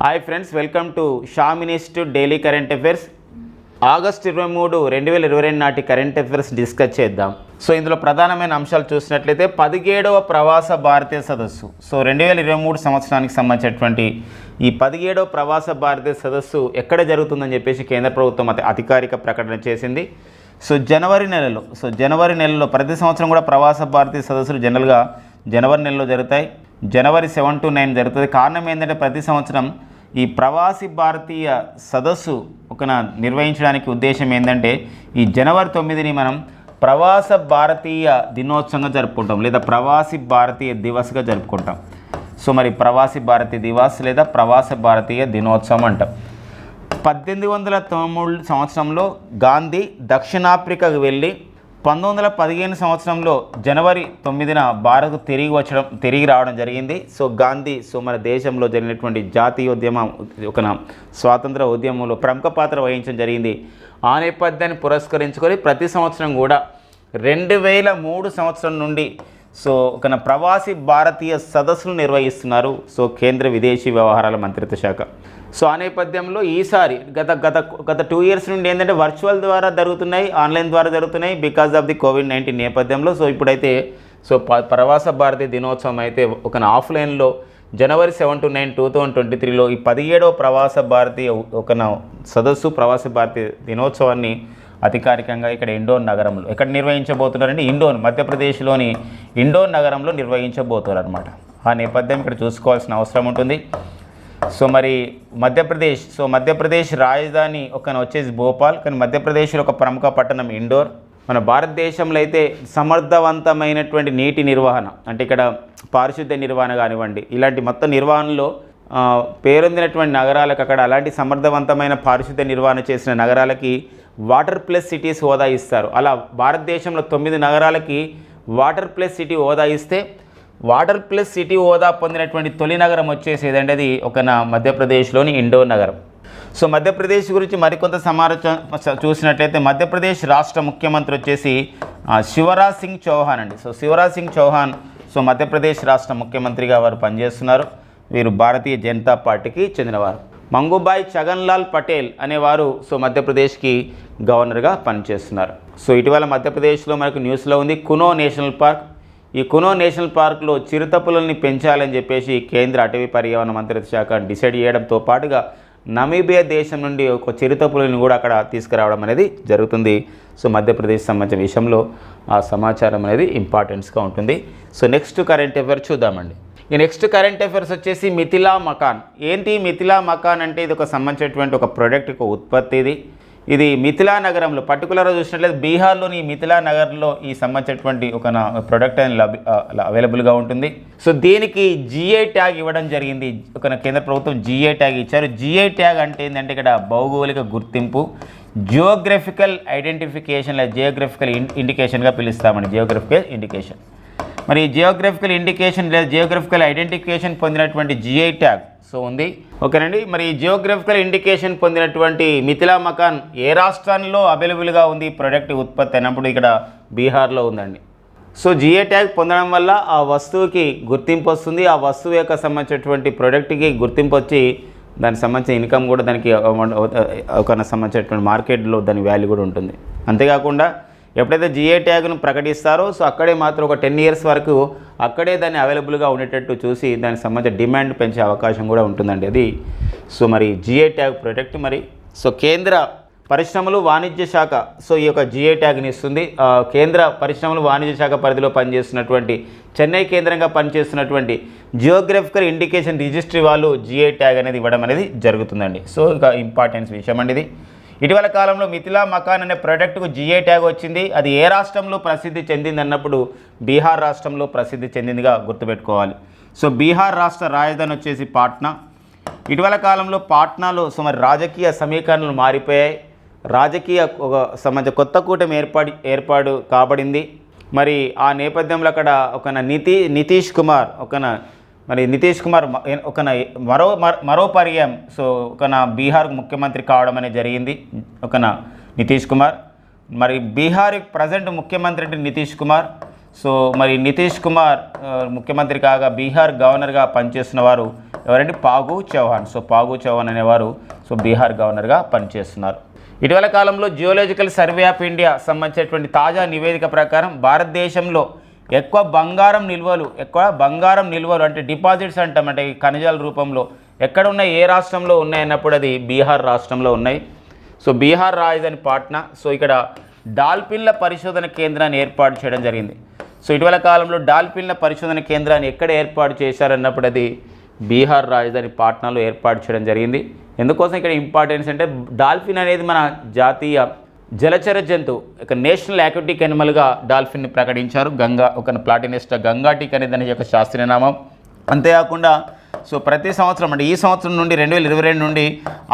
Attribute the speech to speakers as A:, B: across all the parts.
A: Hi friends, welcome to Shah minister daily current affairs. August 23, 2022 నాటి current affairs discuss చేద్దాం. So ఇందులో ప్రధానమైన అంశాలు చూసినట్లయితే 17వ ప్రవాస భారతీయ సదస్సు. సో 2023 సంవత్సరానికి సంబంధించినటువంటి ఈ 17వ ప్రవాస భారతీయ సదస్సు ఎక్కడ జరుగుతుందని చెప్పేసి కేంద్ర ప్రభుత్వం అధికారిక ప్రకటన చేసింది. సో జనవరి నెలలో ప్రతి సంవత్సరం కూడా ప్రవాస భారతీయ సదస్సులు జనరల్గా జనవరి నెలలో జరుగుతాయి. జనవరి 7 to 9 జరుగుతుంది. కారణం ఏంటంటే ప్రతి సంవత్సరం ఈ ప్రవాసీ భారతీయ సదస్సు నిర్వహించడానికి ఉద్దేశం ఏంటంటే ఈ జనవరి 9ని మనం ప్రవాస భారతీయ దినోత్సవంగా జరుపుకుంటాం, లేదా ప్రవాసీ భారతీయ దివస్గా జరుపుకుంటాం. సో మరి ప్రవాసీ భారతీయ దివస్ లేదా ప్రవాస భారతీయ దినోత్సవం అంటాం. 1893 సంవత్సరంలో గాంధీ దక్షిణాఫ్రికాకు వెళ్ళి 1915 సంవత్సరంలో జనవరి 9న భారత్ తిరిగి రావడం జరిగింది. సో గాంధీ మన దేశంలో జరిగినటువంటి జాతీయోద్యమం స్వాతంత్ర ఉద్యమంలో ప్రముఖ పాత్ర వహించడం జరిగింది. ఆ నేపథ్యాన్ని పురస్కరించుకొని ప్రతి సంవత్సరం కూడా 2003 సంవత్సరం నుండి ప్రవాసీ భారతీయ సదస్సులు నిర్వహిస్తున్నారు కేంద్ర విదేశీ వ్యవహారాల మంత్రిత్వ శాఖ. సో ఆ నేపథ్యంలో ఈసారి గత 2 years నుండి ఏంటంటే వర్చువల్ ద్వారా జరుగుతున్నాయి, ఆన్లైన్ ద్వారా జరుగుతున్నాయి బికాజ్ ఆఫ్ ది కోవిడ్-19 నేపథ్యంలో. సో ఇప్పుడైతే ప్రవాస భారతీయ దినోత్సవం అయితే ఆఫ్లైన్లో జనవరి 7 to 9, 2023లో ఈ 17వ ప్రవాస భారతీయ సదస్సు ప్రవాస భారతీయ దినోత్సవాన్ని అధికారికంగా ఇక్కడ ఇండోర్ నగరంలో ఎక్కడ నిర్వహించబోతున్నారంటే మధ్యప్రదేశ్లోని ఇండోర్ నగరంలో నిర్వహించబోతున్నారు అనమాట. ఆ నేపథ్యం ఇక్కడ చూసుకోవాల్సిన అవసరం ఉంటుంది. సో మరి మధ్యప్రదేశ్ రాజధాని వచ్చేసి భోపాల్, కానీ మధ్యప్రదేశ్లో ఒక ప్రముఖ పట్టణం ఇండోర్. మన భారతదేశంలో అయితే సమర్థవంతమైనటువంటి నీటి నిర్వహణ అంటే ఇక్కడ పారిశుద్ధ్య నిర్వహణ కానివ్వండి, ఇలాంటి మొత్తం నిర్వహణలో పేరొందినటువంటి నగరాలకు అక్కడ అలాంటి సమర్థవంతమైన పారిశుద్ధ్య నిర్వహణ చేసిన నగరాలకి వాటర్ ప్లస్ సిటీస్ హోదా ఇస్తారు. అలా భారతదేశంలో 9 నగరాలకి వాటర్ ప్లస్ సిటీ హోదా ఇస్తే వాటర్ ప్లస్ సిటీ హోదా పొందినటువంటి తొలి నగరం వచ్చేసి ఏదంటే అది మధ్యప్రదేశ్లోని ఇండోర్ నగరం. సో మధ్యప్రదేశ్ గురించి మరికొంత సమాచారం చూసినట్లయితే మధ్యప్రదేశ్ రాష్ట్ర ముఖ్యమంత్రి వచ్చేసి శివరాజ్ సింగ్ చౌహాన్ అండి. శివరాజ్ సింగ్ చౌహాన్ మధ్యప్రదేశ్ రాష్ట్ర ముఖ్యమంత్రిగా వారు పనిచేస్తున్నారు. వీరు భారతీయ జనతా పార్టీకి చెందినవారు. మంగుబాయ్ ఛగన్లాల్ పటేల్ అనేవారు మధ్యప్రదేశ్కి గవర్నర్గా పనిచేస్తున్నారు. ఇటీవల మధ్యప్రదేశ్లో మనకు న్యూస్లో ఉంది కునో నేషనల్ పార్క్. ఈ కునో నేషనల్ పార్క్లో చిరుతపులని పెంచాలని చెప్పేసి కేంద్ర అటవీ పర్యావరణ మంత్రిత్వ శాఖ డిసైడ్ చేయడంతో పాటుగా నమీబియా దేశం నుండి ఒక చిరుతపులిని కూడా అక్కడ తీసుకురావడం అనేది జరుగుతుంది. మధ్యప్రదేశ్ సంబంధించిన విషయంలో ఆ సమాచారం అనేది ఇంపార్టెన్స్గా ఉంటుంది. నెక్స్ట్ కరెంట్ అఫైర్ చూద్దామండి. ఈ నెక్స్ట్ కరెంట్ అఫైర్స్ వచ్చేసి మిథిలా మకాన్. ఏంటి మిథిలా మకాన్ అంటే ఇది సంబంధించినటువంటి ఒక ప్రోడక్ట్, ఒక ఉత్పత్తి. ఇది మిథిలా నగరంలో పర్టికులర్గా చూసినట్లయితే బీహార్లోని మిథిలా నగర్లో ఈ సంబంధించినటువంటి ఒక ప్రోడక్ట్ అనేది అవైలబుల్గా ఉంటుంది. దీనికి జిఐ ట్యాగ్ ఇవ్వడం జరిగింది. కేంద్ర ప్రభుత్వం జిఐ ట్యాగ్ ఇచ్చారు. జిఐ ట్యాగ్ అంటే ఏంటంటే ఇక్కడ భౌగోళిక గుర్తింపు, జియోగ్రఫికల్ ఐడెంటిఫికేషన్ లేదా జియోగ్రఫికల్ ఇండికేషన్గా పిలుస్తామండి. జియోగ్రఫికల్ ఇండికేషన్ మరి జియోగ్రఫికల్ ఇండికేషన్ లేదా జియోగ్రఫికల్ ఐడెంటిఫికేషన్ పొందినటువంటి జిఐ ట్యాగ్ ఉంది. ఓకేనండి. మరి జియోగ్రఫికల్ ఇండికేషన్ పొందినటువంటి మిథిలా మకాన్ ఏ రాష్ట్రాల్లో అవైలబుల్గా ఉంది ప్రోడక్ట్ ఉత్పత్తి అయినప్పుడు ఇక్కడ బీహార్లో ఉందండి. జిఐ ట్యాగ్ పొందడం వల్ల ఆ వస్తువుకి గుర్తింపు వస్తుంది. ఆ వస్తువు యొక్క సంబంధించినటువంటి ప్రోడక్ట్కి గుర్తింపు వచ్చి దానికి సంబంధించిన ఇన్కమ్ కూడా దానికి సంబంధించినటువంటి మార్కెట్లో దాని వాల్యూ కూడా ఉంటుంది. అంతేకాకుండా ఎప్పుడైతే జిఐ ట్యాగ్ను ప్రకటిస్తారో అక్కడే మాత్రం ఒక 10 years వరకు అక్కడే దాన్ని అవైలబుల్గా ఉండేటట్టు చూసి దానికి సంబంధించిన డిమాండ్ పెంచే అవకాశం కూడా ఉంటుందండి అది. మరి జిఐ ట్యాగ్ ప్రొడక్ట్ మరి కేంద్ర పరిశ్రమలు వాణిజ్య శాఖ ఈ యొక్క జిఐ ట్యాగ్ని ఇస్తుంది. కేంద్ర పరిశ్రమలు వాణిజ్య శాఖ పరిధిలో పనిచేస్తున్నటువంటి చెన్నై కేంద్రంగా పనిచేస్తున్నటువంటి జియోగ్రఫికల్ ఇండికేషన్ రిజిస్ట్రీ వాళ్ళు జిఐ ట్యాగ్ అనేది ఇవ్వడం అనేది జరుగుతుందండి. ఇక ఇంపార్టెన్స్ విషయం అండి ఇది. ఇటీవల కాలంలో మిథిలా మకాన్ అనే ప్రోడక్ట్కు జిఐ ట్యాగ్ వచ్చింది. అది ఏ రాష్ట్రంలో ప్రసిద్ధి చెందింది అన్నప్పుడు బీహార్ రాష్ట్రంలో ప్రసిద్ధి చెందిందిగా గుర్తుపెట్టుకోవాలి. బీహార్ రాష్ట్ర రాజధాని వచ్చేసి పాట్నా. ఇటీవల కాలంలో పాట్నాలో మరి రాజకీయ సమీకరణలు మారిపోయాయి. రాజకీయ సంబంధించిన కొత్త కూటమి ఏర్పాటు కాబడింది. మరి ఆ నేపథ్యంలో అక్కడ నితీష్ కుమార్ మరో పర్యాయం బీహార్ ముఖ్యమంత్రి కావడం అనేది జరిగింది. నితీష్ కుమార్ మరి బీహార్ ప్రజెంట్ ముఖ్యమంత్రి అంటే నితీష్ కుమార్. మరి నితీష్ కుమార్ ముఖ్యమంత్రి కాగా బీహార్ గవర్నర్గా పనిచేస్తున్న వారు ఎవరండి? పాగు చౌహాన్. సో పాగు చౌహాన్ అనేవారు సో బీహార్ గవర్నర్గా పనిచేస్తున్నారు. ఇటీవల కాలంలో జియోలాజికల్ సర్వే ఆఫ్ ఇండియా సంబంధించినటువంటి తాజా నివేదిక ప్రకారం భారతదేశంలో ఎక్కువ బంగారం నిల్వలు అంటే డిపాజిట్స్ అంటాం, అంటే ఈ ఖనిజాల రూపంలో ఎక్కడ ఉన్నాయి, ఏ రాష్ట్రంలో ఉన్నాయన్నప్పుడు అది బీహార్ రాష్ట్రంలో ఉన్నాయి. సో బీహార్ రాజధాని పాట్నా. సో ఇక్కడ డాల్ఫిన్ల పరిశోధన కేంద్రాన్ని ఏర్పాటు చేయడం జరిగింది. సో ఇటీవల కాలంలో డాల్ఫిన్ల పరిశోధన కేంద్రాన్ని ఎక్కడ ఏర్పాటు చేశారన్నప్పుడు అది బీహార్ రాజధాని పాట్నాలో ఏర్పాటు చేయడం జరిగింది. ఎందుకోసం ఇక్కడ ఇంపార్టెన్స్ అంటే డాల్ఫిన్ అనేది మన జాతీయ జలచర జంతువు, ఒక నేషనల్ యాక్వాటిక్ యానిమల్గా డాల్ఫిన్ని ప్రకటించారు. ఒక ప్లాటినిస్టా గంగాటిక్ అనేది దాని యొక్క శాస్త్రీయ నామం. అంతేకాకుండా సో ప్రతి సంవత్సరం అంటే ఈ సంవత్సరం నుండి 2022 నుండి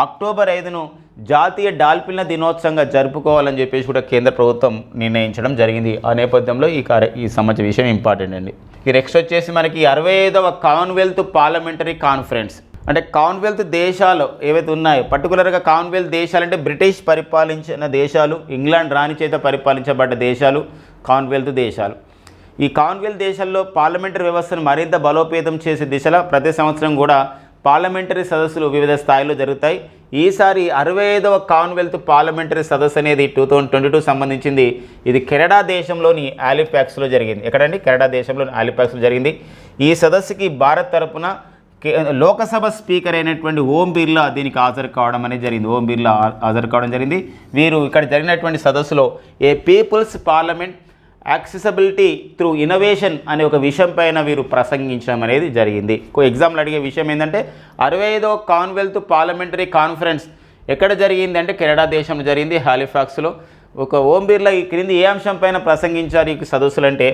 A: అక్టోబర్ 5ను జాతీయ డాల్ఫిన్ల దినోత్సవంగా జరుపుకోవాలని చెప్పేసి కూడా కేంద్ర ప్రభుత్వం నిర్ణయించడం జరిగింది. ఆ నేపథ్యంలో ఈ సంబంధించిన విషయం ఇంపార్టెంట్ అండి. ఈ నెక్స్ట్ వచ్చేసి మనకి 65వ కామన్వెల్త్ పార్లమెంటరీ కాన్ఫరెన్స్. అంటే కామన్వెల్త్ దేశాలు ఏవైతే ఉన్నాయో, పర్టికులర్గా కామన్వెల్త్ దేశాలంటే బ్రిటిష్ పరిపాలించిన దేశాలు, ఇంగ్లాండ్ రాణి చేత పరిపాలించబడ్డ దేశాలు కామన్వెల్త్ దేశాలు. ఈ కామన్వెల్త్ దేశాల్లో పార్లమెంటరీ వ్యవస్థను మరింత బలోపేతం చేసే దిశలో ప్రతి సంవత్సరం కూడా పార్లమెంటరీ సదస్సులు వివిధ స్థాయిలో జరుగుతాయి. ఈసారి 65వ కామన్వెల్త్ పార్లమెంటరీ సదస్సు అనేది 2022 సంబంధించింది. ఇది కెనడా దేశంలోని హాలిఫాక్స్లో జరిగింది. ఎక్కడండి? కెనడా దేశంలోని హాలిఫాక్స్లో జరిగింది. ఈ సదస్సుకి భారత్ తరపున లోకసభ స్పీకర్ అయినటువంటి ఓం బిర్లా దీనికి హాజరు కావడం అనేది జరిగింది. ఓం బిర్లా హాజరు కావడం జరిగింది. వీరు ఇక్కడ జరిగినటువంటి సదస్సులో a people's parliament accessibility through innovation అనే ఒక విషయం పైన వీరు ప్రసంగించడం అనేది జరిగింది. ఎగ్జామ్లు అడిగే విషయం ఏంటంటే 65వ కామన్వెల్త్ పార్లమెంటరీ కాన్ఫరెన్స్ ఎక్కడ జరిగింది అంటే కెనడా దేశంలో జరిగింది, హాలిఫాక్స్లో. ఒక ఓం బిర్లా ఈ క్రింది ఏ అంశం పైన ప్రసంగించారు ఈ సదస్సులు అంటే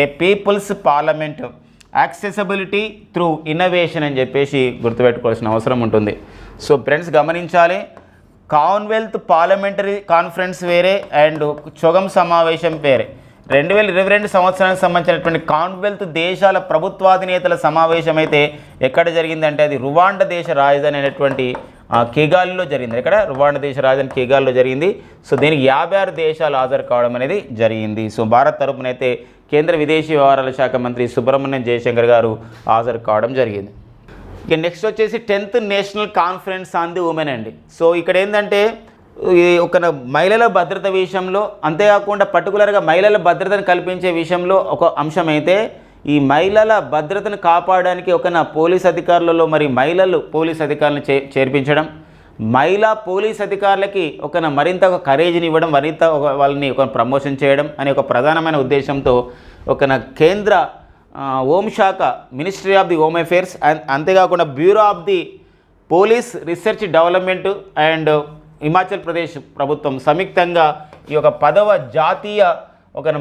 A: a people's parliament accessibility through innovation అని చెప్పేసి గుర్తుపెట్టుకోవాల్సిన అవసరం ఉంటుంది. సో ఫ్రెండ్స్ గమనించాలి, కామన్వెల్త్ పార్లమెంటరీ కాన్ఫరెన్స్ వేరే అండ్ చొగం సమావేశం వేరే. 2022 సంవత్సరానికి సంబంధించినటువంటి కామన్వెల్త్ దేశాల ప్రభుత్వాధినేతల సమావేశం అయితే ఎక్కడ జరిగిందంటే అది రువాండా దేశ రాజధాని అయినటువంటి కిగాలిలో జరిగింది. ఇక్కడ రువాండా దేశ రాజధాని కిగాలిలో జరిగింది. సో దీనికి 56 దేశాలు హాజరు కావడం అనేది జరిగింది. సో భారత్ తరపున అయితే కేంద్ర విదేశీ వ్యవహారాల శాఖ మంత్రి సుబ్రహ్మణ్యం జయశంకర్ గారు హాజరు కావడం జరిగింది. ఇక నెక్స్ట్ వచ్చేసి 10th national conference on the women అండి. సో ఇక్కడ ఏంటంటే ఒక మహిళల భద్రత విషయంలో, అంతేకాకుండా పర్టికులర్గా మహిళల భద్రతను కల్పించే విషయంలో ఒక అంశం అయితే ఈ మహిళల భద్రతను కాపాడడానికి పోలీస్ అధికారులలో మరి మహిళలు పోలీస్ అధికారులను చేర్పించడం, మహిళా పోలీస్ అధికారులకి మరింత కరేజ్ని ఇవ్వడం, మరింత వాళ్ళని ప్రమోషన్ చేయడం అనే ఒక ప్రధానమైన ఉద్దేశంతో కేంద్ర హోంశాఖ ministry of the home affairs అంతేకాకుండా bureau of the police research development and Himachal Pradesh ప్రభుత్వం సంయుక్తంగా ఈ 10వ జాతీయ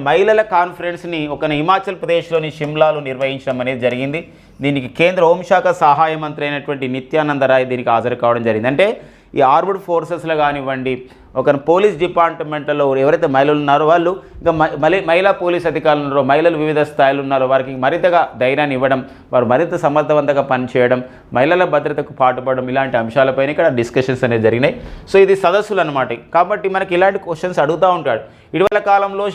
A: మహిళల కాన్ఫరెన్స్ని హిమాచల్ ప్రదేశ్లోని షిమ్లాలో నిర్వహించడం అనేది జరిగింది. దీనికి కేంద్ర హోంశాఖ సహాయ మంత్రి అయినటువంటి నిత్యానంద రాయ్ దీనికి హాజరు కావడం జరిగింది. అంటే ఈ ఆర్మ్డ్ ఫోర్సెస్లో కానివ్వండి, పోలీస్ డిపార్ట్మెంట్లో ఎవరైతే మహిళలు ఉన్నారో వాళ్ళు ఇంకా మహిళా పోలీస్ అధికారులు ఉన్నారో, మహిళలు వివిధ స్థాయిలు ఉన్నారో వారికి మరింతగా ధైర్యాన్ని ఇవ్వడం, వారు మరింత సమర్థవంతంగా పనిచేయడం, మహిళల భద్రతకు పాటుపడడం, ఇలాంటి అంశాలపైన ఇక్కడ డిస్కషన్స్ అనేవి జరిగినాయి. సో ఇది సదస్సులు అన్నమాట. కాబట్టి మనకి ఇలాంటి క్వశ్చన్స్ అడుగుతూ ఉంటాడు. ఇటీవల కాలంలో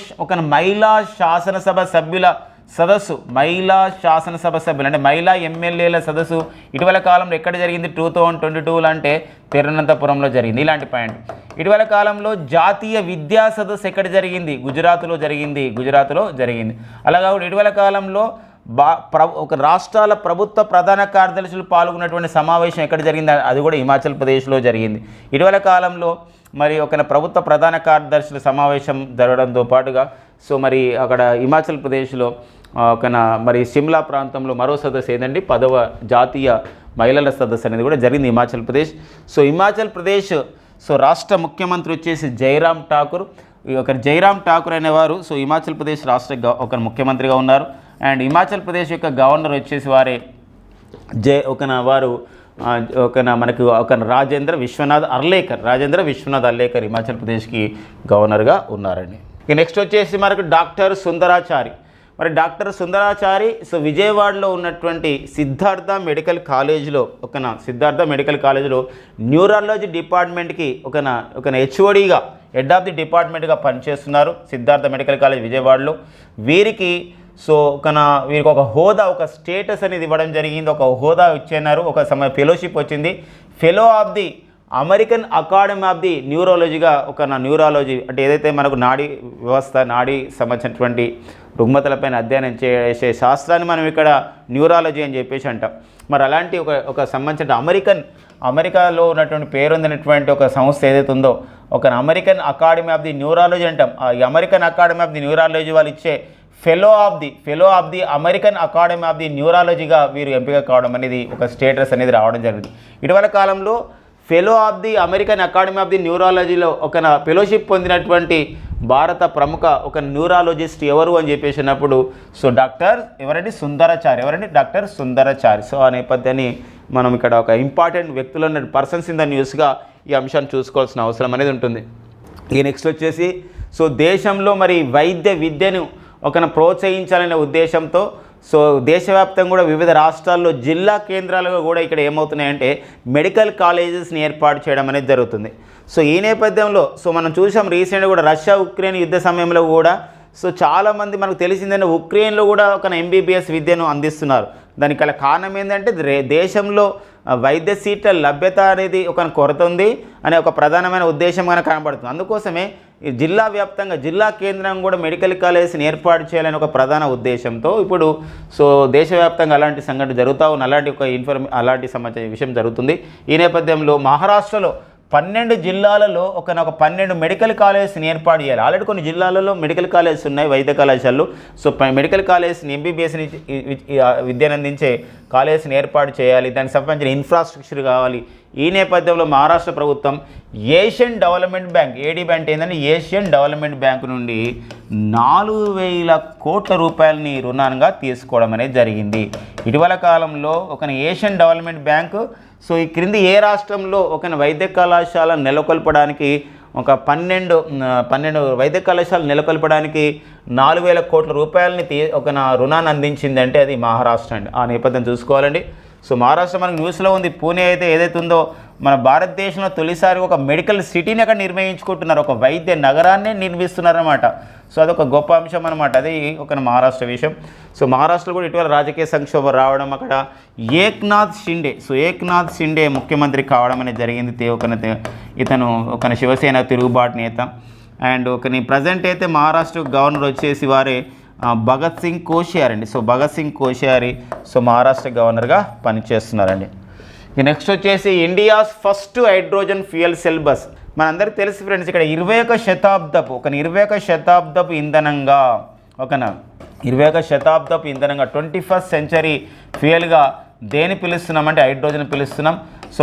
A: మహిళా శాసనసభ సభ్యుల సదస్సు, మహిళా శాసనసభ సభ్యులు అంటే మహిళా ఎమ్మెల్యేల సదస్సు ఇటీవల కాలంలో ఎక్కడ జరిగింది? 2022 అంటే తిరువనంతపురంలో జరిగింది. ఇలాంటి పాయింట్. ఇటీవల కాలంలో జాతీయ విద్యా సదస్సు ఎక్కడ జరిగింది? గుజరాత్లో జరిగింది. అలాగా ఇటీవల కాలంలో రాష్ట్రాల ప్రభుత్వ ప్రధాన కార్యదర్శులు పాల్గొన్నటువంటి సమావేశం ఎక్కడ జరిగింది? అది కూడా హిమాచల్ ప్రదేశ్లో జరిగింది. ఇటీవల కాలంలో మరి ప్రభుత్వ ప్రధాన కార్యదర్శుల సమావేశం జరగడంతో పాటుగా సో మరి అక్కడ హిమాచల్ ప్రదేశ్లో మరి సిమ్లా ప్రాంతంలో మరో సదస్సు ఏదండి 10వ జాతీయ మహిళల సదస్సు అనేది కూడా జరిగింది హిమాచల్ ప్రదేశ్. సో హిమాచల్ ప్రదేశ్ రాష్ట్ర ముఖ్యమంత్రి వచ్చేసి జైరామ్ ఠాకూర్. జైరామ్ ఠాకూర్ అనేవారు హిమాచల్ ప్రదేశ్ రాష్ట్ర ముఖ్యమంత్రిగా ఉన్నారు. అండ్ హిమాచల్ ప్రదేశ్ యొక్క గవర్నర్ వచ్చేసి వారే మనకు రాజేంద్ర విశ్వనాథ్ అర్లేకర్ హిమాచల్ ప్రదేశ్కి గవర్నర్గా ఉన్నారండి. ఇక నెక్స్ట్ వచ్చేసి మనకు డాక్టర్ సుందరాచారి. మరి డాక్టర్ సుందరాచారి విజయవాడలో ఉన్నటువంటి సిద్ధార్థ మెడికల్ కాలేజీలో న్యూరాలజీ డిపార్ట్మెంట్కి హెచ్ఓడిగా హెడ్ ఆఫ్ ది డిపార్ట్మెంట్గా పనిచేస్తున్నారు సిద్ధార్థ మెడికల్ కాలేజ్ విజయవాడలో. వీరికి వీరికి ఒక హోదా, ఒక స్టేటస్ అనేది ఇవ్వడం జరిగింది, ఒక హోదా ఇచ్చేన్నారు, ఒక ఫెలోషిప్ వచ్చింది. Fellow of the American academy of the న్యూరాలజీగా న్యూరాలజీ అంటే ఏదైతే మనకు నాడీ వ్యవస్థ, నాడీ సంబంధించినటువంటి రుగ్మతలపైన అధ్యయనం చేసే శాస్త్రాన్ని మనం ఇక్కడ న్యూరాలజీ అని చెప్పేసి అంటాం. మరి అలాంటి ఒక సంబంధించిన అమెరికాలో ఉన్నటువంటి పేరొందినటువంటి ఒక సంస్థ ఏదైతే ఉందో American academy of the neurology అంటాం. ఈ American academy of the neurology వాళ్ళు ఇచ్చే fellow of the American academy of the న్యూరాలజీగా వీరు ఎంపిక కావడం అనేది ఒక స్టేటస్ అనేది రావడం జరిగింది. ఇటీవల కాలంలో fellow of the American academy of the న్యూరాలజీలో ఫెలోషిప్ పొందినటువంటి భారత ప్రముఖ న్యూరాలజిస్ట్ ఎవరు అని చెప్పేసినప్పుడు డాక్టర్ డాక్టర్ సుందరాచారి. ఆ నేపథ్యాన్ని మనం ఇక్కడ ఒక ఇంపార్టెంట్ వ్యక్తులు పర్సన్స్ ఇన్ ద న్యూస్గా ఈ అంశాన్ని చూసుకోవాల్సిన అవసరం అనేది ఉంటుంది. ఈ నెక్స్ట్ వచ్చేసి దేశంలో మరి వైద్య విద్యను ప్రోత్సహించాలనే ఉద్దేశంతో దేశవ్యాప్తంగా కూడా వివిధ రాష్ట్రాల్లో జిల్లా కేంద్రాలుగా కూడా ఇక్కడ ఏమవుతున్నాయంటే మెడికల్ కాలేజెస్ని ఏర్పాటు చేయడం అనేది జరుగుతుంది. ఈ నేపథ్యంలో మనం చూసాం రీసెంట్గా కూడా రష్యా ఉక్రెయిన్ యుద్ధ సమయంలో కూడా చాలామంది మనకు తెలిసిందంటే ఉక్రెయిన్లో కూడా ఎంబీబీఎస్ విద్యను అందిస్తున్నారు. దానికి గల కారణం ఏంటంటే దేశంలో వైద్య సీట్ల లభ్యత అనేది కొరత ఉంది అనే ఒక ప్రధానమైన ఉద్దేశం కనబడుతుంది. అందుకోసమే జిల్లా వ్యాప్తంగా జిల్లా కేంద్రం కూడా మెడికల్ కాలేజెస్ని ఏర్పాటు చేయాలని ఒక ప్రధాన ఉద్దేశంతో ఇప్పుడు దేశవ్యాప్తంగా అలాంటి సంఘటన జరుగుతూ ఉన్న అలాంటి సంబంధించిన విషయం జరుగుతుంది. ఈ నేపథ్యంలో మహారాష్ట్రలో 12 జిల్లాలలో 12 మెడికల్ కాలేజెస్ని ఏర్పాటు చేయాలి. ఆల్రెడీ కొన్ని జిల్లాలలో మెడికల్ కాలేజెస్ ఉన్నాయి వైద్య కళాశాలలు. మెడికల్ కాలేజెస్ని ఎంబీబీఎస్ని విద్యను అందించే కాలేజెస్ని ఏర్పాటు చేయాలి. దానికి సంబంధించిన ఇన్ఫ్రాస్ట్రక్చర్ కావాలి. ఈ నేపథ్యంలో మహారాష్ట్ర ప్రభుత్వం ఏషియన్ డెవలప్మెంట్ బ్యాంక్ ఏడీబీ అంటే ఏంటంటే ఏషియన్ డెవలప్మెంట్ బ్యాంక్ నుండి 4,000 కోట్ల రూపాయలని రుణంగా తీసుకోవడం అనేది జరిగింది. ఇటీవల కాలంలో ఏషియన్ డెవలప్మెంట్ బ్యాంకు ఈ క్రింది ఏ రాష్ట్రంలో వైద్య కళాశాల నెలకొల్పడానికి 12 వైద్య కళాశాల నెలకొల్పడానికి 4,000 కోట్ల రూపాయలని రుణాన్ని అందించింది అంటే అది మహారాష్ట్ర అండి. ఆ నేపథ్యం చూసుకోవాలండి. మహారాష్ట్ర మనకు న్యూస్లో ఉంది. పూణే ఏదైతే ఉందో మన భారతదేశంలో తొలిసారి ఒక మెడికల్ సిటీని అక్కడ నిర్మించుకుంటున్నారు, ఒక వైద్య నగరాన్ని నిర్మిస్తున్నారన్నమాట. అదొక గొప్ప అంశం అనమాట. అది మహారాష్ట్ర విషయం. మహారాష్ట్రలో కూడా ఇటీవల రాజకీయ సంక్షోభం రావడం, అక్కడ ఏక్నాథ్ షిండే ముఖ్యమంత్రి కావడం అనేది జరిగింది. ఇతను శివసేన తిరుగుబాటు నేత. అండ్ ప్రజెంట్ అయితే మహారాష్ట్ర గవర్నర్ వచ్చేసి వారే భగత్ సింగ్ కోశ్యారి అండి. భగత్ సింగ్ కోశ్యారి మహారాష్ట్ర గవర్నర్గా పనిచేస్తున్నారండి. నెక్స్ట్ వచ్చేసి India's first hydrogen fuel cell bus. మనందరికీ తెలుసు ఫ్రెండ్స్, ఇక్కడ 21వ శతాబ్దపు ఇంధనంగా 21st సెంచరీ ఫ్యూయల్గా దేని పిలుస్తున్నామంటే హైడ్రోజన్ పిలుస్తున్నాం.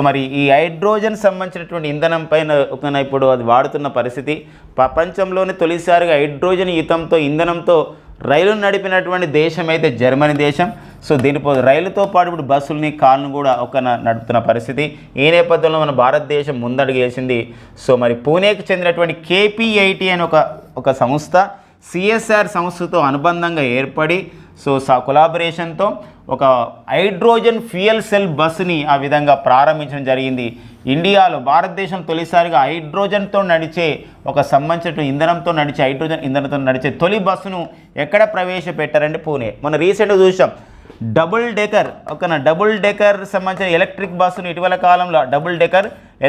A: మరి ఈ హైడ్రోజన్ సంబంధించినటువంటి ఇంధనం పైన ఇప్పుడు అది వాడుతున్న పరిస్థితి. ప్రపంచంలోనే తొలిసారిగా హైడ్రోజన్ ఇంధనంతో రైలును నడిపినటువంటి దేశం అయితే జర్మనీ దేశం. దీనిపో రైలుతో పాటు ఇప్పుడు బస్సులని కార్లను కూడా నడుపుతున్న పరిస్థితి. ఈ నేపథ్యంలో మన భారతదేశం ముందడుగు వేసింది. మరి పూణేకి చెందినటువంటి KP-IT అనే ఒక సంస్థ CSR సంస్థతో అనుబంధంగా ఏర్పడి కొలాబరేషన్తో ఒక హైడ్రోజన్ ఫ్యూయల్ సెల్ బస్సుని ఆ విధంగా ప్రారంభించడం జరిగింది. ఇండియాలో భారతదేశం తొలిసారిగా హైడ్రోజన్తో నడిచే సంబంధించిన హైడ్రోజన్ ఇంధనంతో నడిచే తొలి బస్సును ఎక్కడ ప్రవేశపెట్టారంటే పూణే. మొన్న రీసెంట్గా చూసాం డబుల్ డెకర్ సంబంధించిన ఎలక్ట్రిక్ బస్సును ఇటీవల కాలంలో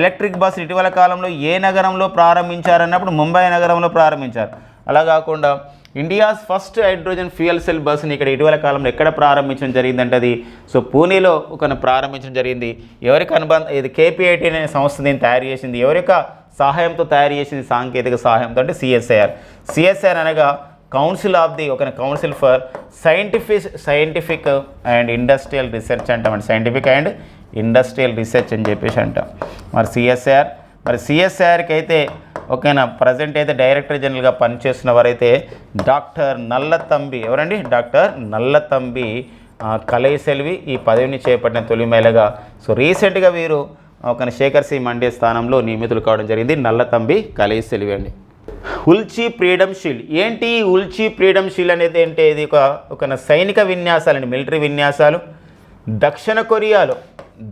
A: ఎలక్ట్రిక్ బస్సు ఇటీవల కాలంలో ఏ నగరంలో ప్రారంభించారన్నప్పుడు ముంబై నగరంలో ప్రారంభించారు. అలా కాకుండా India's first hydrogen fuel cell బస్సుని ఇక్కడ ఇటీవల కాలంలో ఎక్కడ ప్రారంభించడం జరిగిందంటే అది పూణేలో ప్రారంభించడం జరిగింది. ఎవరికి ఇది KP-IT అనే సంస్థ దీన్ని తయారు చేసింది. ఎవరి యొక్క సహాయంతో తయారు చేసింది? సాంకేతిక సహాయంతో అంటే CSIR అనగా council for scientific and industrial research అంటామండి. సైంటిఫిక్ అండ్ ఇండస్ట్రియల్ రీసెర్చ్ అని చెప్పేసి అంటాం. మరి CSIRకి అయితే ప్రజెంట్ అయితే డైరెక్టర్ జనరల్గా పనిచేస్తున్న వారైతే డాక్టర్ నల్లతంబి. ఎవరండి? డాక్టర్ నల్లతంబి కలైసెల్వి ఈ పదవిని చేపట్టిన తొలి మహిళగా. రీసెంట్గా వీరు శేఖర్ సి మండే స్థానంలో నియమితులు కావడం జరిగింది. నల్లతంబి కలైసెల్వి అండి. ఉల్చి ఫ్రీడమ్ షీల్డ్ ఏంటి? ఉల్చి ఫ్రీడమ్ షీల్డ్ అనేది ఏంటి? ఇది ఒక సైనిక విన్యాసాలండి, మిలిటరీ విన్యాసాలు. దక్షిణ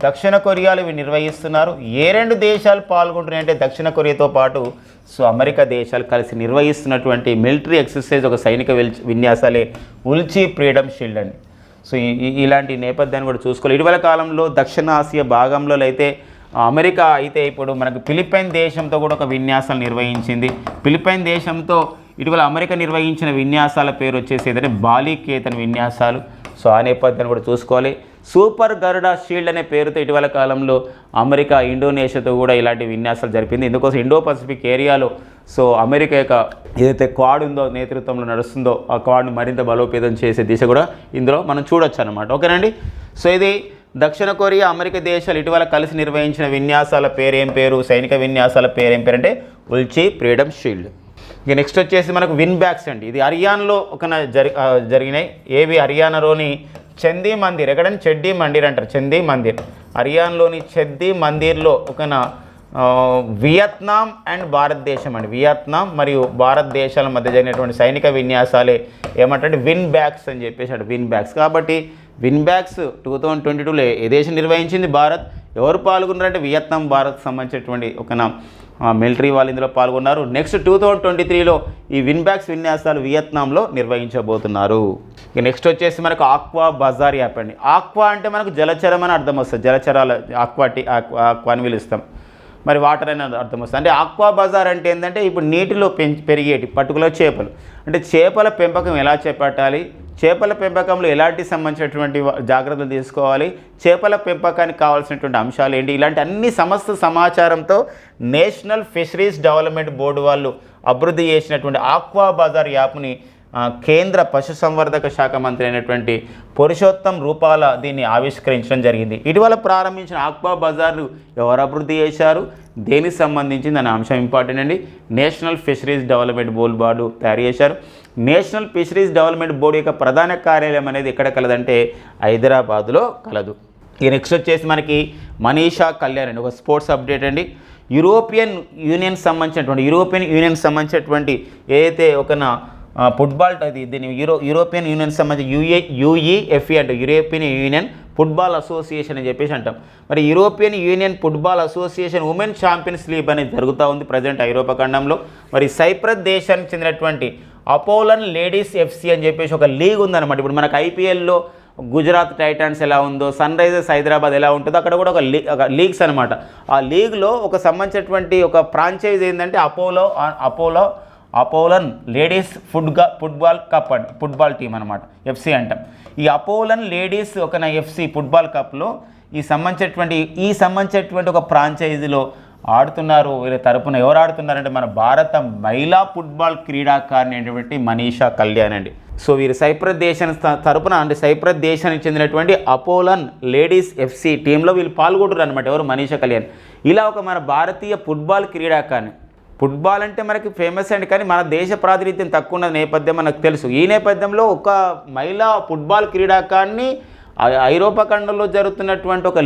A: దక్షిణ కొరియాలో ఇవి నిర్వహిస్తున్నారు. ఏ 2 దేశాలు పాల్గొంటున్నాయంటే దక్షిణ కొరియాతో పాటు సో అమెరికా దేశాలు కలిసి నిర్వహిస్తున్నటువంటి మిలిటరీ ఎక్సర్సైజ్ ఒక సైనిక విన్యాసాలే ఉల్చి ఫ్రీడమ్ షీల్డ్ అండి. సో ఇలాంటి నేపథ్యాన్ని కూడా చూసుకోవాలి. ఇటీవల కాలంలో దక్షిణ ఆసియా భాగంలో అయితే అమెరికా అయితే ఇప్పుడు మనకు ఫిలిప్పైన్ దేశంతో కూడా ఒక విన్యాసాలు నిర్వహించింది. ఫిలిప్పైన్ దేశంతో ఇటీవల అమెరికా నిర్వహించిన విన్యాసాల పేరు వచ్చేసి ఏంటంటే బాలికేతన్ విన్యాసాలు. సో ఆ నేపథ్యాన్ని కూడా చూసుకోవాలి. సూపర్ గరుడా షీల్డ్ అనే పేరుతో ఇటీవల కాలంలో అమెరికా ఇండోనేషియాతో కూడా ఇలాంటి విన్యాసాలు జరిపింది. ఇందుకోసం ఇండో పసిఫిక్ ఏరియాలో సో అమెరికా యొక్క ఏదైతే క్వాడ్ ఉందో నేతృత్వంలో నడుస్తుందో ఆ క్వాడ్ను మరింత బలోపేతం చేసే దిశ కూడా ఇందులో మనం చూడొచ్చు అనమాట. ఓకేనండి. సో ఇది దక్షిణ కొరియా అమెరికా దేశాలు ఇటీవల కలిసి నిర్వహించిన విన్యాసాల పేరేం పేరు, సైనిక విన్యాసాల పేరేం పేరు అంటే ఉల్చి ఫ్రీడమ్ షీల్డ్. ఇక నెక్స్ట్ వచ్చేసి మనకు విన్ బ్యాగ్స్ అండి. ఇది హర్యానాలో ఒక జరిగినాయి. ఏవి హర్యానాలోని చందీ మందిర్, ఎక్కడని చెడ్డీ మందిర్ అంటారు, చందీ మందిర్. హర్యానాలోని చందీ మందిర్లో ఒక వియత్నాం అండ్ భారతదేశం అండి, వియత్నాం మరియు భారతదేశాల మధ్య జరిగినటువంటి సైనిక విన్యాసాలే ఏమంటే విన్ బ్యాగ్స్ అని చెప్పేసి విన్ బ్యాగ్స్. కాబట్టి విన్ బ్యాగ్స్ 2022లో ఏ దేశం నిర్వహించింది? భారత్. ఎవరు పాల్గొన్నారంటే వియత్నాం, భారత్ సంబంధించినటువంటి ఒక మిలిటరీ వాళ్ళు ఇందులో పాల్గొన్నారు. నెక్స్ట్ 2023లో ఈ విన్ బ్యాగ్స్ విన్యాసాలు వియత్నాంలో నిర్వహించబోతున్నారు. ఇక నెక్స్ట్ వచ్చేసి మనకు ఆక్వా బజార్ యాప్ అండి. ఆక్వా అంటే మనకు జలచరం అని అర్థం వస్తుంది, జలచరాల ఆక్వా అని పిలుస్తాం, మరి వాటర్ అని అర్థం వస్తుంది. అంటే ఆక్వా బజార్ అంటే ఏంటంటే ఇప్పుడు నీటిలో పెరిగేటి పర్టికులర్ చేపలు, అంటే చేపల పెంపకం ఎలా చేపట్టాలి, చేపల పెంపకంలో ఎలాంటి సంబంధించినటువంటి జాగ్రత్తలు తీసుకోవాలి, చేపల పెంపకానికి కావాల్సినటువంటి అంశాలు ఏంటి, ఇలాంటి అన్ని సమస్త సమాచారంతో నేషనల్ ఫిషరీస్ డెవలప్మెంట్ బోర్డు వాళ్ళు అభివృద్ధి చేసినటువంటి ఆక్వా బజార్ యాప్ని కేంద్ర పశుసంవర్ధక శాఖ మంత్రి అయినటువంటి పురుషోత్తం రూపాల దీన్ని ఆవిష్కరించడం జరిగింది. ఇటీవల ప్రారంభించిన ఆక్వా బజార్ను ఎవరు అభివృద్ధి చేశారు, దేనికి సంబంధించింది అనే అంశం ఇంపార్టెంట్ అండి. నేషనల్ ఫిషరీస్ డెవలప్మెంట్ బోర్డు తయారు చేశారు. నేషనల్ ఫిషరీస్ డెవలప్మెంట్ బోర్డు యొక్క ప్రధాన కార్యాలయం అనేది ఎక్కడ కలదంటే హైదరాబాద్లో కలదు. ఈ నెక్స్ట్ వచ్చేసి మనకి మనీషా కళ్యాణ్ అండి, ఒక స్పోర్ట్స్ అప్డేట్ అండి. యూరోపియన్ యూనియన్ సంబంధించినటువంటి ఏదైతే ఒక ఫుట్బాల్ అది దీన్ని యూరోపియన్ యూనియన్ సంబంధించి యూఈఎఫ్ఈ అంటే యూరోపియన్ యూనియన్ ఫుట్బాల్ అసోసియేషన్ అని చెప్పేసి అంటాం. మరి European union football association women champions league అనేది జరుగుతూ ఉంది ప్రజెంట్ ఐరోపా ఖండంలో. మరి సైప్రస్ దేశానికి చెందినటువంటి అపోలన్ లేడీస్ ఎఫ్సి అని చెప్పేసి ఒక లీగ్ ఉందన్నమాట. ఇప్పుడు మనకు ఐపీఎల్లో గుజరాత్ టైటాన్స్ ఎలా ఉందో, సన్ రైజర్స్ హైదరాబాద్ ఎలా ఉంటుందో అక్కడ కూడా ఒక లీగ్స్ అనమాట. ఆ లీగ్లో ఒక సంబంధించినటువంటి ఒక ఫ్రాంచైజ్ ఏంటంటే అపోలన్ లేడీస్ ఫుట్బాల్ కప్ అండి, ఫుట్బాల్ టీం అనమాట, ఎఫ్సి అంటాం. ఈ అపోలన్ లేడీస్ ఒక ఎఫ్సి ఫుట్బాల్ కప్లో ఈ సంబంధించినటువంటి ఒక ఫ్రాంచైజీలో ఆడుతున్నారు. వీళ్ళ తరపున ఎవరు ఆడుతున్నారంటే మన భారత మహిళా ఫుట్బాల్ క్రీడాకారిణి అయినటువంటి మనీషా కళ్యాణ్ అండి. సో వీరు సైప్రస్ దేశానికి తరపున అంటే సైప్రస్ దేశానికి చెందినటువంటి అపోలన్ లేడీస్ ఎఫ్సి టీంలో వీళ్ళు పాల్గొంటున్నారు అనమాట. ఎవరు? మనీషా కళ్యాణ్. ఇలా ఒక మన భారతీయ ఫుట్బాల్ క్రీడాకారిణి. ఫుట్బాల్ అంటే మనకి ఫేమస్ అండి, కానీ మన దేశ ప్రాతినిధ్యం తక్కువ ఉన్న నేపథ్యం మనకు తెలుసు. ఈ నేపథ్యంలో ఒక మహిళా ఫుట్బాల్ క్రీడాకారిణి ఐరోపా ఖండంలో జరుగుతున్నటువంటి ఒక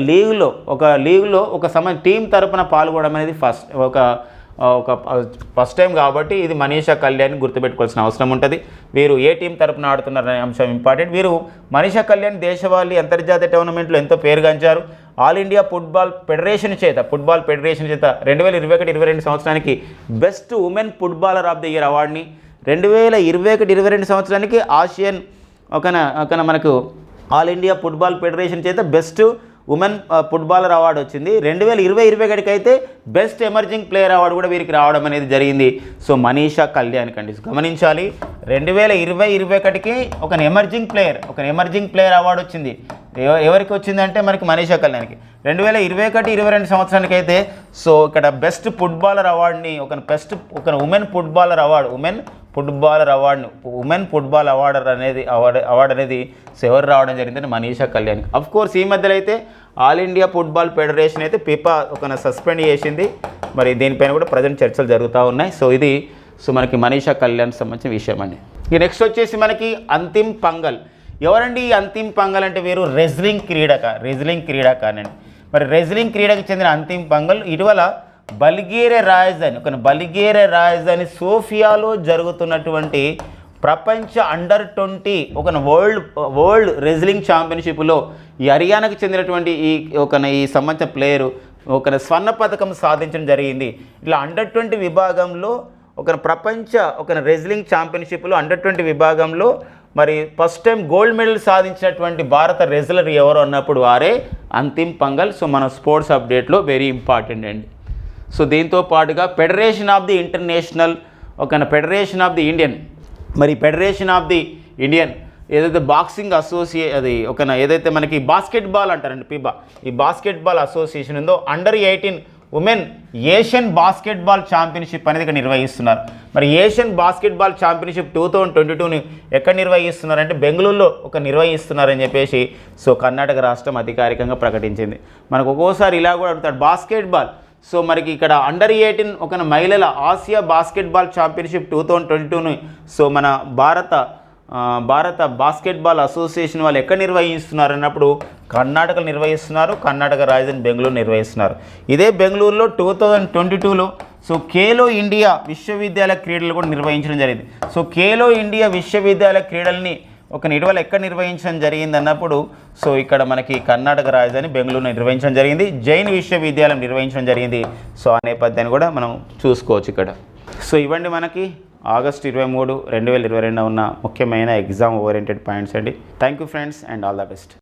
A: లీగ్లో ఒక టీం తరపున పాల్గొనడం అనేది ఫస్ట్ టైం కాబట్టి ఇది మనీషా కళ్యాణ్ గుర్తుపెట్టుకోవాల్సిన అవసరం ఉంటుంది. వీరు ఏ టీం తరపున ఆడుతున్నారనే అంశం ఇంపార్టెంట్. వీరు మనీషా కళ్యాణ్ దేశవాళీ అంతర్జాతీయ టోర్నమెంట్లో ఎంతో పేరుగాంచారు. ఆల్ ఇండియా ఫుట్బాల్ ఫెడరేషన్ చేత 2021-22 సంవత్సరానికి best women footballer of the year అవార్డుని, 2021-22 సంవత్సరానికి ఆసియన్ ఒక మనకు ఆల్ ఇండియా ఫుట్బాల్ ఫెడరేషన్ చేత బెస్ట్ ఉమెన్ ఫుట్బాలర్ అవార్డు వచ్చింది. 2020-21 అయితే బెస్ట్ ఎమర్జింగ్ ప్లేయర్ అవార్డు కూడా వీరికి రావడం అనేది జరిగింది. సో మనీషా కళ్యాణ్ కండి గమనించాలి, 2020-21కి ఒక ఎమర్జింగ్ ప్లేయర్ అవార్డు వచ్చింది. ఎవరికి వచ్చిందంటే మనకి మనీషా కళ్యాణ్కి. 2021-22 సంవత్సరానికి అయితే సో ఇక్కడ బెస్ట్ ఫుట్బాలర్ అవార్డుని ఒక ఉమెన్ ఫుట్బాల్ అవార్డు అనేది సో ఎవరు రావడం జరిగిందంటే మనీషా కళ్యాణ్. అఫ్ కోర్స్ ఈ మధ్యలో అయితే ఆల్ ఇండియా ఫుట్బాల్ ఫెడరేషన్ అయితే ఫిఫా సస్పెండ్ చేసింది. మరి దీనిపైన కూడా ప్రజెంట్ చర్చలు జరుగుతూ ఉన్నాయి. సో ఇది మనకి మనీషా కళ్యాణ్ సంబంధించిన విషయం అండి. ఇక నెక్స్ట్ వచ్చేసి మనకి అంతిమ్ పంగల్. ఎవరండి ఈ అంతిమ్ పంగల్ అంటే వీరు రెజ్లింగ్ క్రీడాకారిణి. మరి రెజ్లింగ్ క్రీడకు చెందిన అంతిమ్ పంగల్ ఇటీవల బల్గేరియా రాజధాని సోఫియాలో జరుగుతున్నటువంటి ప్రపంచ అండర్ 20 ఒక వరల్డ్ రెజ్లింగ్ ఛాంపియన్షిప్లో ఈ హర్యానాకు చెందినటువంటి ఈ సంబంధించిన ప్లేయరు ఒక స్వర్ణ పథకం సాధించడం జరిగింది. ఇట్లా అండర్ 20 విభాగంలో ఒక రెజ్లింగ్ ఛాంపియన్షిప్లో అండర్ 20 విభాగంలో మరి ఫస్ట్ టైం గోల్డ్ మెడల్ సాధించినటువంటి భారత రెజ్లర్ ఎవరు అన్నప్పుడు వారే అంతిమ్ పంగల్. సో మన స్పోర్ట్స్ అప్డేట్లో వెరీ ఇంపార్టెంట్ అండి. సో దీంతో పాటుగా federation of the international federation of the Indian మరి ఫెడరేషన్ ఆఫ్ ది ఇండియన్ ఏదైతే బాక్సింగ్ ఏదైతే మనకి బాస్కెట్బాల్ అంటారండి ఫిబా, ఈ బాస్కెట్బాల్ అసోసియేషన్ ఉందో under 18 women Asian basketball championship అనేది ఇక్కడ నిర్వహిస్తున్నారు. మరి ఏషియన్ బాస్కెట్బాల్ ఛాంపియన్షిప్ 2022ని ఎక్కడ నిర్వహిస్తున్నారంటే బెంగళూరులో నిర్వహిస్తున్నారని చెప్పేసి సో కర్ణాటక రాష్ట్రం అధికారికంగా ప్రకటించింది. మనకు ఒక్కోసారి ఇలా కూడా అడుగుతాడు బాస్కెట్బాల్. సో మనకి ఇక్కడ అండర్ 18 మహిళల ఆసియా బాస్కెట్బాల్ ఛాంపియన్షిప్ 2022ని సో మన భారత బాస్కెట్బాల్ అసోసియేషన్ వాళ్ళు ఎక్కడ నిర్వహిస్తున్నారు అన్నప్పుడు కర్ణాటకలో నిర్వహిస్తున్నారు. కర్ణాటక రాజధాని బెంగళూరు నిర్వహిస్తున్నారు. ఇదే బెంగళూరులో 2022లో సో ఖేలో ఇండియా విశ్వవిద్యాలయ క్రీడలు కూడా నిర్వహించడం జరిగింది. సో ఖేలో ఇండియా విశ్వవిద్యాలయ క్రీడల్ని ఇటీవల ఎక్కడ నిర్వహించడం జరిగింది అన్నప్పుడు సో ఇక్కడ మనకి కర్ణాటక రాజధాని బెంగళూరు నిర్వహించడం జరిగింది. జైన్ విశ్వవిద్యాలయం నిర్వహించడం జరిగింది. సో ఆ నేపథ్యాన్ని కూడా మనం చూసుకోవచ్చు ఇక్కడ. సో ఇవ్వండి మనకి ఆగస్టు 23, 2022 ఉన్న ముఖ్యమైన ఎగ్జామ్ ఓరియంటెడ్ పాయింట్స్ అండి. Thank you friends and all the best.